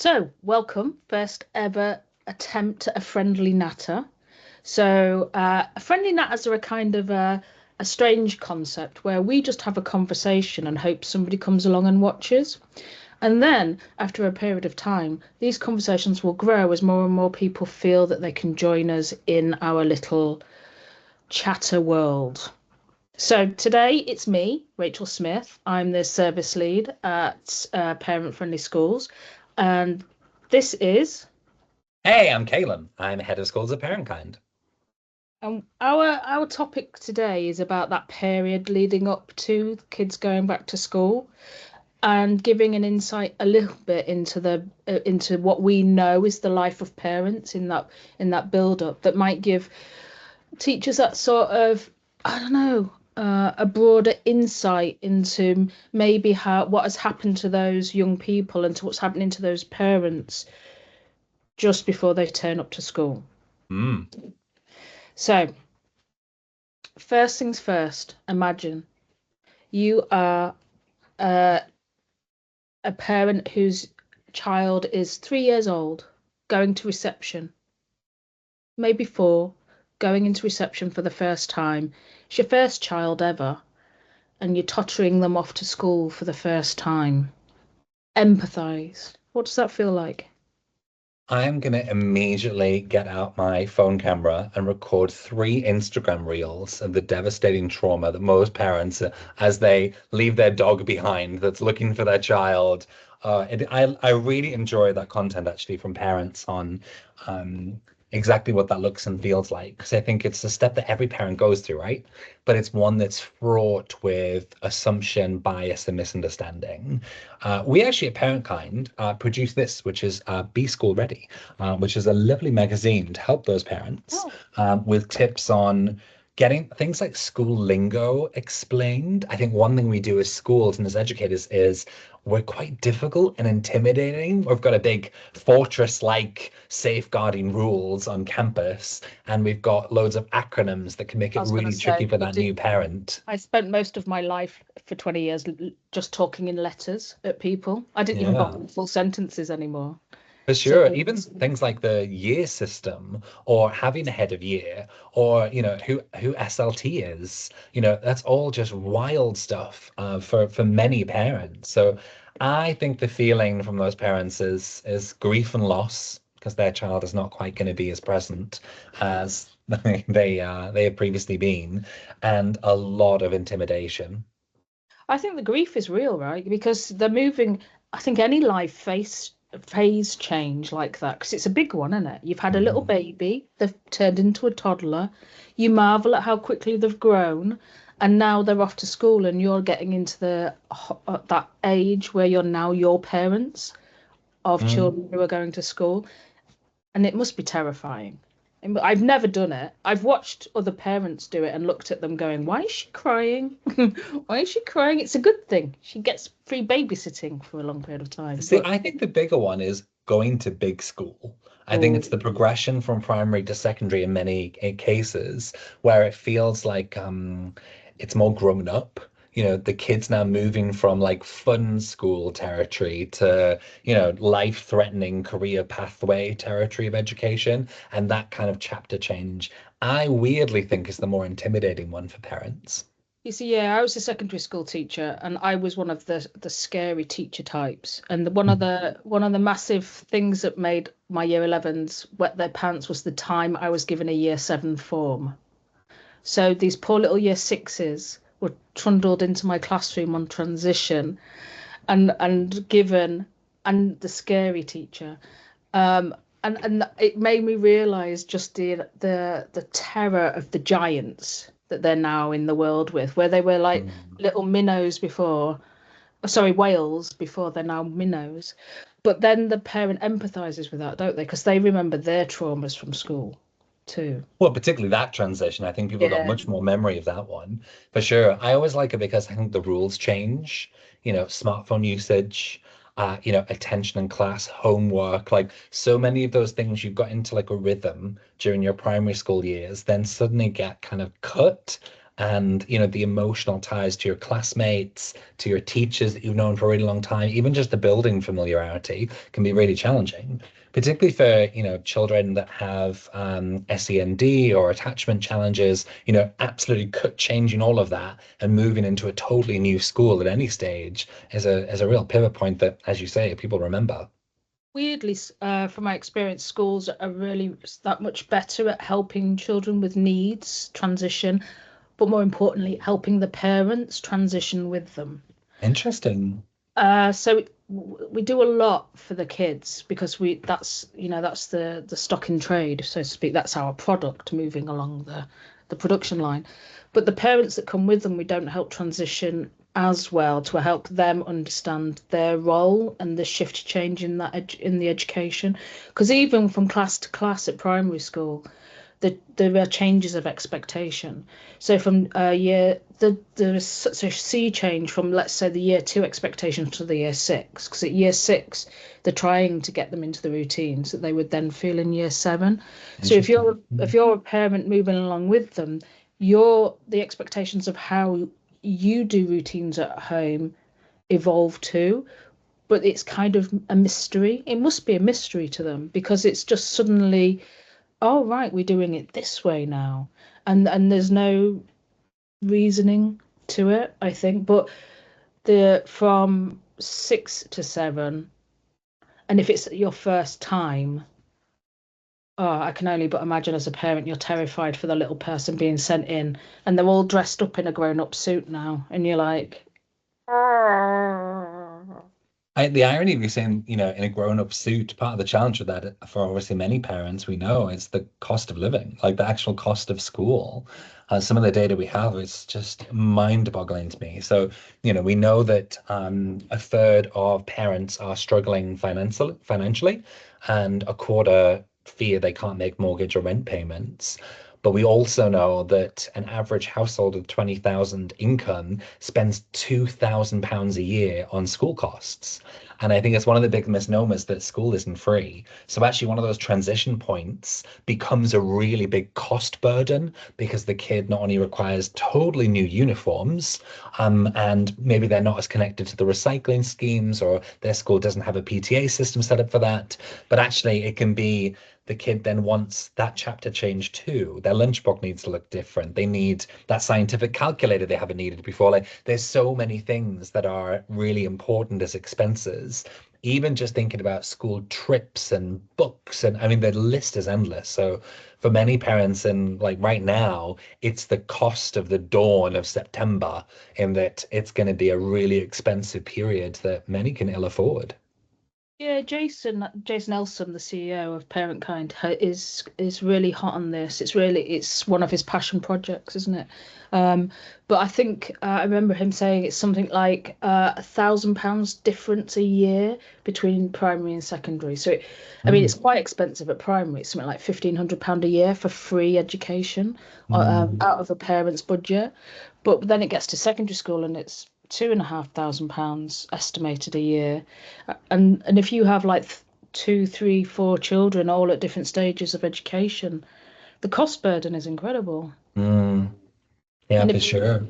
So, welcome, first ever attempt at a friendly natter. A friendly natters are a kind of a strange concept where we just have a conversation and hope somebody comes along and watches. And then, after a period of time, these conversations will grow as more and more people feel that they can join us in our little chatter world. So today it's me, Rachel Smith. I'm the service lead at Parent Friendly Schools, and this is Hey, I'm Caleb. I'm head of schools at Parentkind. our topic today is about that period leading up to kids going back to school and giving an insight a little bit into the into what we know is the life of parents in that build up that might give teachers that sort of, I don't know, a broader insight into maybe how what has happened to those young people and to what's happening to those parents just before they turn up to school. Mm. So, first things first, imagine you are a, a parent whose child is 3 years old, going to reception, maybe four, going into reception for the first time. It's your first child ever, and you're tottering them off to school for the first time. Empathize. What does that feel like? I'm going to immediately get out my phone camera and record 3 Instagram reels of the devastating trauma that most parents, as they leave their dog behind that's looking for their child. I really enjoy that content actually from parents on um, exactly what that looks and feels like. Because I think it's a step that every parent goes through, right? But it's one that's fraught with assumption, bias, and misunderstanding. We actually at Parentkind produce this, which is Be School Ready, which is a lovely magazine to help those parents Oh, with tips on getting things like school lingo explained. I think one thing we do as schools and as educators is we're quite difficult and intimidating. We've got a big fortress-like safeguarding rules on campus, and we've got loads of acronyms that can make I it was going to really tricky say, for you that do. new parent. I spent most of my life for 20 years just talking in letters at people. I didn't even Yeah. bother with full sentences anymore. For So, sure. Even things like the year system or having a head of year or, who SLT is, that's all just wild stuff for many parents. So I think the feeling from those parents is grief and loss because their child is not quite going to be as present as they have previously been, and a lot of intimidation. I think the grief is real, right? Because they're moving. I think any life phase change like that, because it's a big one, isn't it? You've had a little Mhm. baby, they've turned into a toddler. You marvel at how quickly they've grown, and now they're off to school, and you're getting into that age where you're now your parents of Mm. children who are going to school, and it must be terrifying. I've never done it. I've watched other parents do it and looked at them going, "Why is she crying? Why is she crying?" It's a good thing. She gets free babysitting for a long period of time. See, But I think the bigger one is going to big school. I think oh, it's the progression from primary to secondary in many cases where it feels like it's more grown up. The kids now moving from like fun school territory to, life-threatening career pathway territory of education. And that kind of chapter change, I weirdly think is the more intimidating one for parents. you see, yeah, I was a secondary school teacher, and I was one of the scary teacher types. And one of the massive things that made my year 11s wet their pants was the time I was given a year 7 form. So these poor little year sixes were trundled into my classroom on transition and given and the scary teacher. Um, and it made me realize just the terror of the giants that they're now in the world with, where they were like Mm. little minnows before, sorry, whales before they're now minnows. But then the parent empathizes with that, don't they? Because they remember their traumas from school too. Well, particularly that transition, I think people got Yeah. much more memory of that one for sure. I always like it because I think the rules change, smartphone usage, attention in class, homework, like so many of those things you've got into like a rhythm during your primary school years, then suddenly get kind of cut. and the emotional ties to your classmates, to your teachers that you've known for a really long time, even just the building familiarity can be really challenging, particularly for children that have SEND or attachment challenges. Absolutely cut changing all of that and moving into a totally new school at any stage is a real pivot point that, as you say, people remember. Weirdly, from my experience, schools are really that much better at helping children with needs transition, but more importantly, helping the parents transition with them. Interesting. We do a lot for the kids because we that's that's the stock in trade, so to speak. That's our product moving along the production line. But the parents that come with them, we don't help transition as well to help them understand their role and the shift change in in the education. Because even from class to class at primary school, there are changes of expectation. So from year there's such a sea change from, let's say, the year two expectations to the year six, because at year six they're trying to get them into the routines that they would then feel in year seven. So Interesting. if you're a parent moving along with them, the expectations of how you do routines at home evolve too, but it's kind of a mystery. It must be a mystery to them because it's just suddenly, oh right, we're doing it this way now, and there's no reasoning to it, I think. But the from 6 to 7, and if it's your first time, oh, I can only but imagine as a parent you're terrified for the little person being sent in, and they're all dressed up in a grown-up suit now, and you're like, The irony of you saying, in a grown-up suit, part of the challenge with that for obviously many parents we know is the cost of living, like the actual cost of school. Some of the data we have is just mind-boggling to me. So, we know that a third of parents are struggling financially, and a quarter fear they can't make mortgage or rent payments. But we also know that an average household of 20,000 income spends £2,000 a year on school costs. And I think it's one of the big misnomers that school isn't free. So actually one of those transition points becomes a really big cost burden because the kid not only requires totally new uniforms, and maybe they're not as connected to the recycling schemes, or their school doesn't have a PTA system set up for that, but actually it can be the kid then wants that chapter changed too. Their lunchbox needs to look different. They need that scientific calculator they haven't needed before. Like there's so many things that are really important as expenses. Even just thinking about school trips and books, and I mean the list is endless. So for many parents, and like right now, it's the cost of the dawn of September, in that it's going to be a really expensive period that many can ill afford. yeah, Jason Elson, the CEO of Parent Kind, is really hot on this. It's one of his passion projects, isn't it? Um, but I think I remember him saying it's something like £1,000 difference a year between primary and secondary. I mean, Mm, it's quite expensive at primary. It's something like £1,500 a year for free education mm, out of a parent's budget. But then it gets to secondary school and it's £2,500 estimated a year. And if you have like two, three, four children all at different stages of education, the cost burden is incredible. mm. Yeah, And for sure.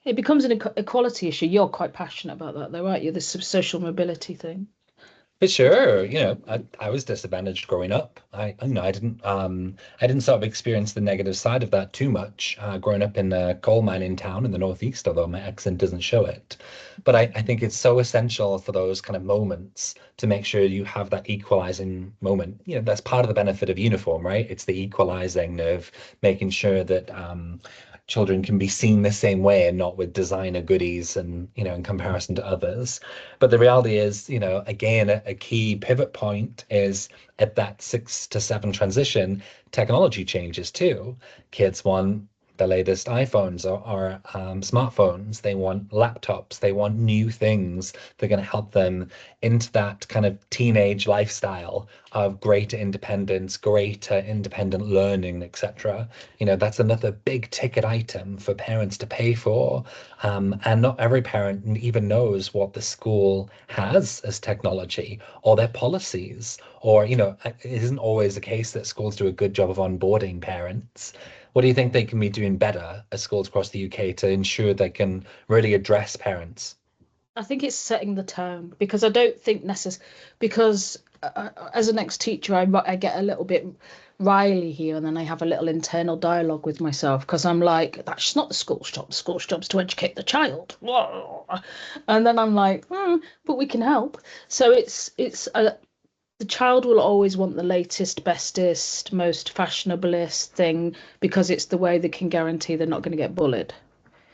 it becomes an equality issue. You're quite passionate about that, though, aren't you? This social mobility thing. For sure, I was disadvantaged growing up. I didn't sort of experience the negative side of that too much. Growing up in a coal mining town in the Northeast, although my accent doesn't show it. But I think it's so essential for those kind of moments to make sure you have that equalizing moment. That's part of the benefit of uniform, right? It's the equalizing of making sure that children can be seen the same way and not with designer goodies and, in comparison to others. But the reality is, again, a key pivot point is at that 6 to 7 transition, technology changes too. Kids want the latest iPhones or smartphones. They want laptops. They want new things that are going to help them into that kind of teenage lifestyle of greater independence, greater independent learning, etc. That's another big ticket item for parents to pay for. And not every parent even knows what the school has as technology or their policies. Or, it isn't always the case that schools do a good job of onboarding parents. What do you think they can be doing better at schools across the UK to ensure they can really address parents? I think it's setting the tone because I don't think necessarily because as an ex-teacher, I get a little bit riley here, and then I have a little internal dialogue with myself because I'm like, that's not the school's job. The school's job is to educate the child. Whoa. And then I'm like, but we can help. So the child will always want the latest, bestest, most fashionablest thing because it's the way they can guarantee they're not going to get bullied.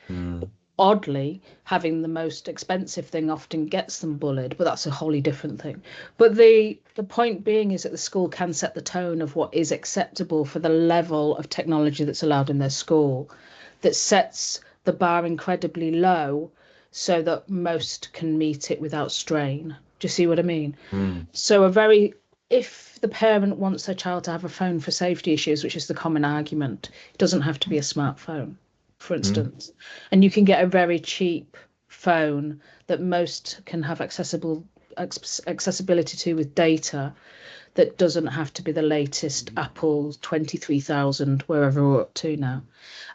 Mm, Oddly, having the most expensive thing often gets them bullied, but that's a wholly different thing. But the point being is that the school can set the tone of what is acceptable for the level of technology that's allowed in their school, that sets the bar incredibly low so that most can meet it without strain. Do you see what I mean? mm, So if the parent wants their child to have a phone for safety issues, which is the common argument, it doesn't have to be a smartphone, for mm, instance. And you can get a very cheap phone that most can have accessibility to with data that doesn't have to be the latest Apple 23,000, wherever we're up to now.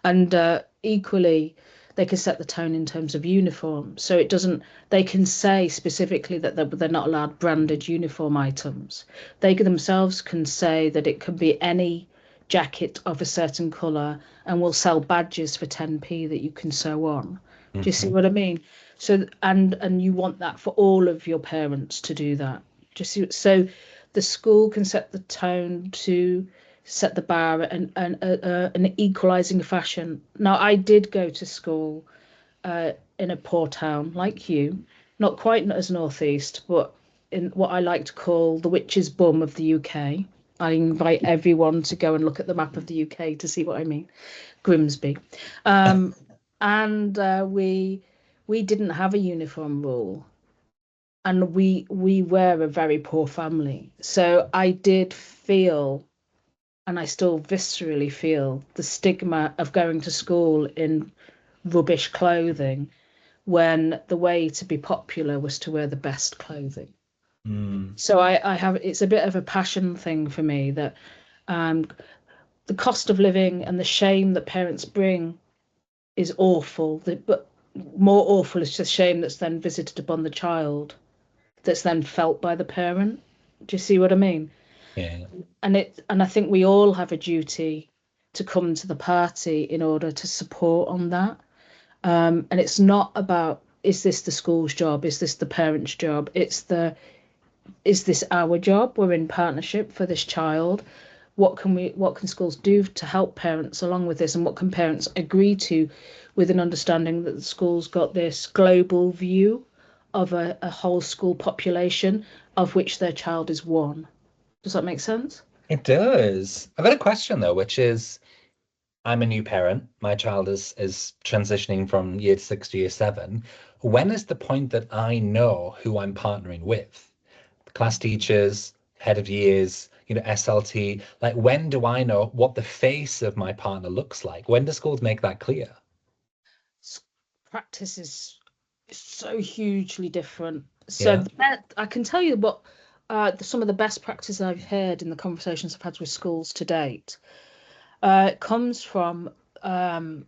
And equally, they can set the tone in terms of uniform. So it doesn't, they can say specifically that they're not allowed branded uniform items. They themselves can say that it can be any jacket of a certain colour and will sell badges for 10p that you can sew on. Do you see mhm, what I mean? So and you want that for all of your parents to do that. Do you see? So the school can set the tone to set the bar and an equalizing fashion. Now, I did go to school in a poor town like you, not quite as northeast, but in what I like to call the witch's bum of the UK. I invite everyone to go and look at the map of the UK to see what I mean. Grimsby, um, and we didn't have a uniform rule, and we were a very poor family. So I did feel, and I still viscerally feel, the stigma of going to school in rubbish clothing when the way to be popular was to wear the best clothing. mm. So I have it's a bit of a passion thing for me that um, the cost of living and the shame that parents bring is awful. But more awful is the shame that's then visited upon the child, that's then felt by the parent. Do you see what I mean? Yeah. And I think we all have a duty to come to the party in order to support on that. And it's not about, is this the school's job? Is this the parent's job? Is this our job? We're in partnership for this child. What can schools do to help parents along with this? And what can parents agree to with an understanding that the school's got this global view of a whole school population of which their child is one? Does that make sense? It does. I've got a question though, which is I'm a new parent. My child is transitioning from year six to year seven. When is the point that I know who I'm partnering with? Class teachers, head of years, SLT. Like, when do I know what the face of my partner looks like? When do schools make that clear? Practice is so hugely different. So Yeah. I can tell you what some of the best practice I've heard in the conversations I've had with schools to date. It comes from um,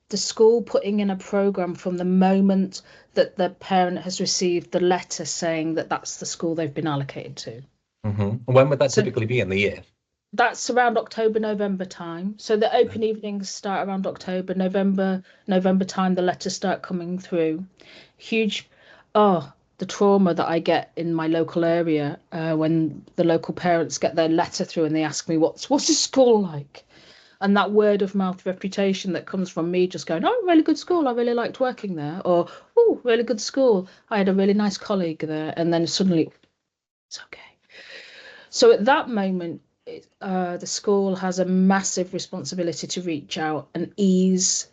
the school putting in a program from the moment that the parent has received the letter saying that that's the school they've been allocated to. When would that So typically be in the year? that's around October, November time. So the open evenings start around October, November time, the letters start coming through. Huge, oh, the trauma that I get in my local area when the local parents get their letter through and they ask me what's the school like? And that word of mouth reputation that comes from me just going, oh, really good school. I really liked working there. Or, oh, really good school. I had a really nice colleague there. And then suddenly, it's okay. So at that moment, the school has a massive responsibility to reach out and ease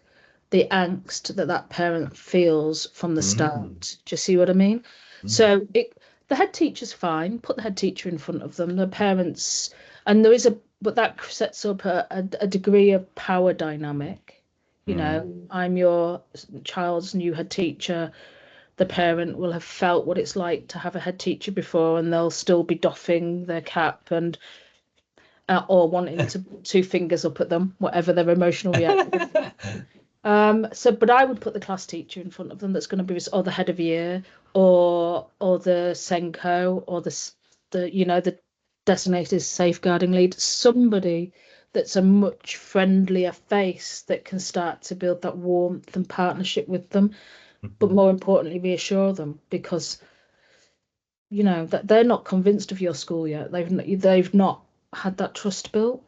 the angst that that parent feels from the Mm, start. Do you see what I mean? mm, So the head teacher's fine. Put the head teacher in front of them. The parents, and there is a, but that sets up a degree of power dynamic. You mm. know, I'm your child's new head teacher. The parent will have felt what it's like to have a head teacher before, and they'll still be doffing their cap and or wanting to put two fingers up at them, whatever their emotional reaction. So, but I would put the class teacher in front of them that's going to be, or the head of year, or the Senko, or the designated safeguarding lead, somebody that's a much friendlier face that can start to build that warmth and partnership with them, but more importantly, reassure them because that they're not convinced of your school yet. They've not had that trust built.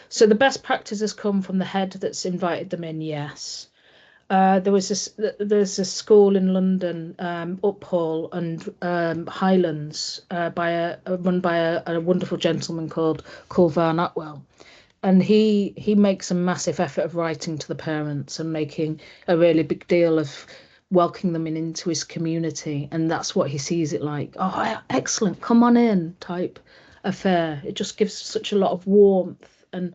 So the best practices come from the head that's invited them in, yes. There's a school in London, Uphall and Highlands, run by a wonderful gentleman called Culvan Atwell, and he makes a massive effort of writing to the parents and making a really big deal of welcoming them into his community, and that's what he sees it like. Oh, excellent, come on in, type affair. It just gives such a lot of warmth, and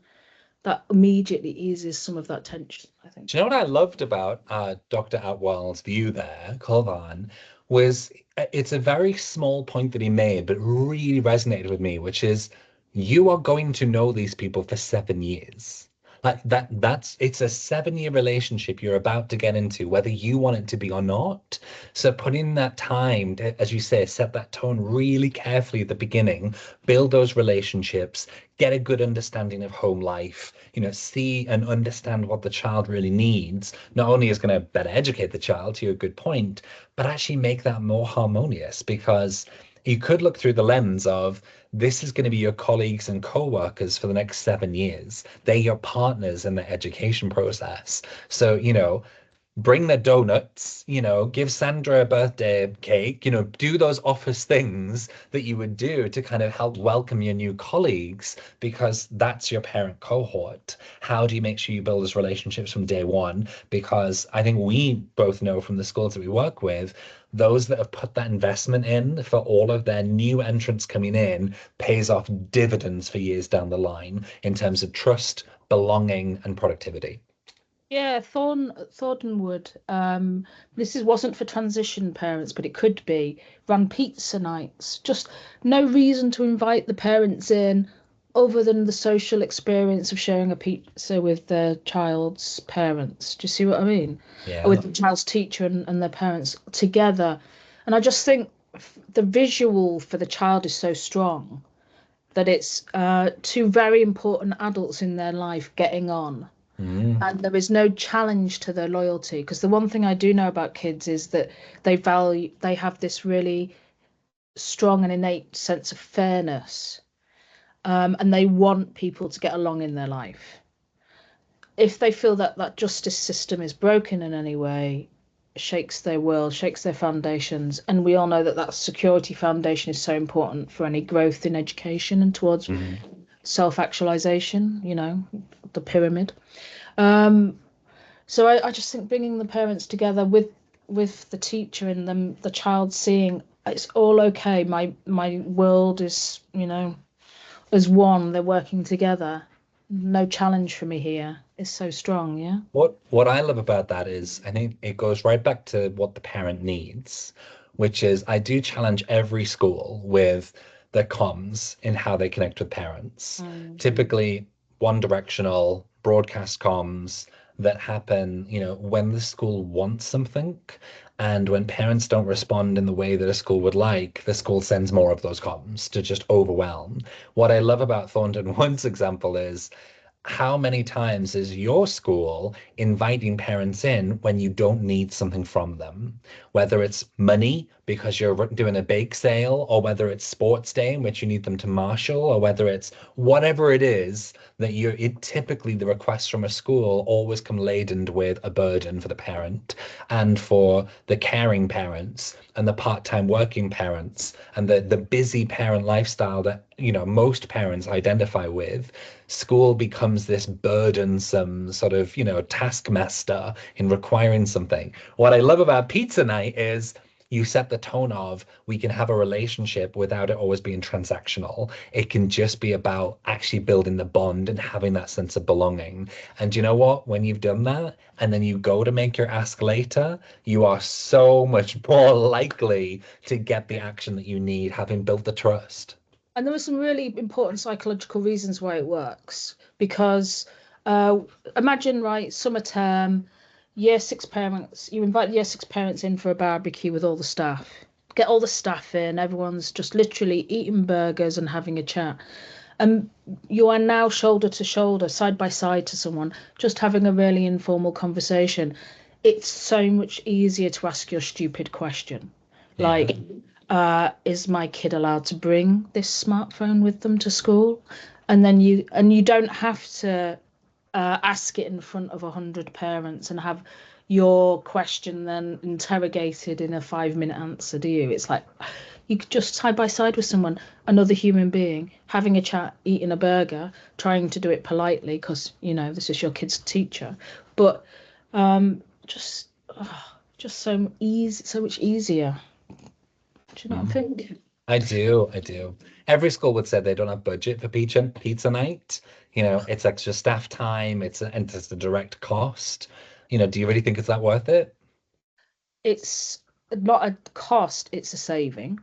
that immediately eases some of that tension, I think. Do you know what I loved about Dr. Atwell's view there, Colvan, was it's a very small point that he made, but really resonated with me, which is you are going to know these people for 7 years. Like that's it's a 7 year relationship you're about to get into, whether you want it to be or not. So putting that time to, as you say, set that tone really carefully at the beginning, build those relationships, get a good understanding of home life, see and understand what the child really needs, not only is going to better educate the child, to your good point, but actually make that more harmonious because you could look through the lens of this is going to be your colleagues and co-workers for the next 7 years. They're your partners in the education process. So, bring the donuts, give Sandra a birthday cake, do those office things that you would do to kind of help welcome your new colleagues because that's your parent cohort. How do you make sure you build those relationships from day one? Because I think we both know from the schools that we work with, those that have put that investment in for all of their new entrants coming in pays off dividends for years down the line in terms of trust, belonging, and productivity. Yeah, Thorntonwood. This wasn't for transition parents, but it could be. Ran pizza nights. Just no reason to invite the parents in, other than the social experience of sharing a pizza with their child's parents. Do you see what I mean? Or Yeah. with the child's teacher and their parents together. And I just think the visual for the child is so strong that it's two very important adults in their life getting on, Mm. and there is no challenge to their loyalty, because the one thing I do know about kids is that they have this really strong and innate sense of fairness, and they want people to get along in their life. If they feel that that justice system is broken in any way, shakes their world, shakes their foundations, and we all know that that security foundation is so important for any growth in education and towards Mm. self-actualization, the pyramid. um So I just think bringing the parents together with the teacher and them, the child seeing it's all okay. My world is, as one. They're working together. No challenge for me here. Is so strong. Yeah. What I love about that is I think it goes right back to what the parent needs, which is I do challenge every school with their comms in how they connect with parents. Mm. Typically one directional broadcast comms that happen, when the school wants something and when parents don't respond in the way that a school would like, the school sends more of those comms to just overwhelm. What I love about Thornton One's example is how many times is your school inviting parents in when you don't need something from them? Whether it's money because you're doing a bake sale, or whether it's sports day in which you need them to marshal, or whether it's whatever it is that typically the requests from a school always come laden with a burden for the parent and for the caring parents and the part-time working parents and the busy parent lifestyle that most parents identify with. School becomes this burdensome sort of, taskmaster in requiring something. What I love about pizza night is you set the tone of we can have a relationship without it always being transactional. It can just be about actually building the bond and having that sense of belonging. And you know what? When you've done that and then you go to make your ask later, you are so much more likely to get the action that you need, having built the trust. And there are some really important psychological reasons why it works. Because imagine, right, summer term, year six parents, you invite the year six parents in for a barbecue with all the staff. Get all the staff in, everyone's just literally eating burgers and having a chat. And you are now shoulder to shoulder, side by side to someone, just having a really informal conversation. It's so much easier to ask your stupid question. Yeah. Like, is my kid allowed to bring this smartphone with them to school? And you don't have to ask it in front of 100 parents and have your question then interrogated in a 5 minute answer, do you? It's like you could just side by side with someone, another human being, having a chat, eating a burger, trying to do it politely because this is your kid's teacher, but just just so much easier. Do you know what I Mhm. think? I do. I do. Every school would say they don't have budget for pizza night. It's extra staff time. And it's a direct cost. Do you really think it's that worth it? It's not a cost, it's a saving.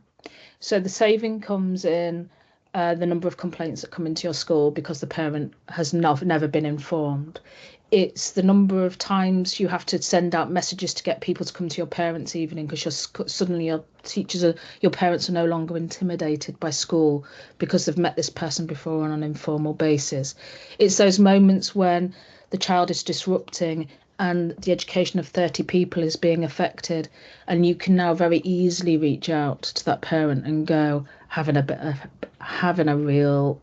So the saving comes in the number of complaints that come into your school because the parent has never been informed. It's the number of times you have to send out messages to get people to come to your parents' evening because suddenly your parents are no longer intimidated by school because they've met this person before on an informal basis. It's those moments when the child is disrupting and the education of 30 people is being affected, and you can now very easily reach out to that parent and go, having a real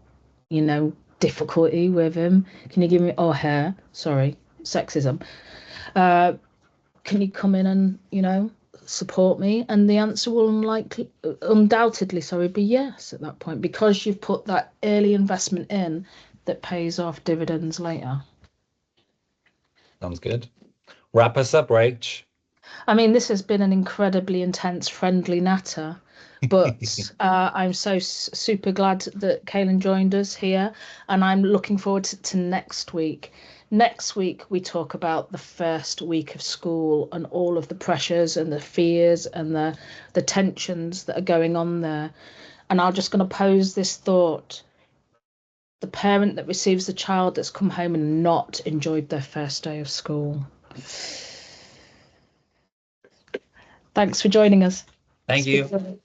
difficulty with him, can you give me, or her, sorry, sexism, uh can you come in and support me? And the answer will undoubtedly, sorry, be yes at that point, because you've put that early investment in that pays off dividends later. Sounds good. Wrap us up, Rach. I mean, this has been an incredibly intense, friendly natter, but I'm so super glad that Kaylin joined us here, and I'm looking forward to next week. Next week, we talk about the first week of school and all of the pressures and the fears and the tensions that are going on there. And I'm just going to pose this thought: the parent that receives the child that's come home and not enjoyed their first day of school. Thanks for joining us. Thank Speak you. soon.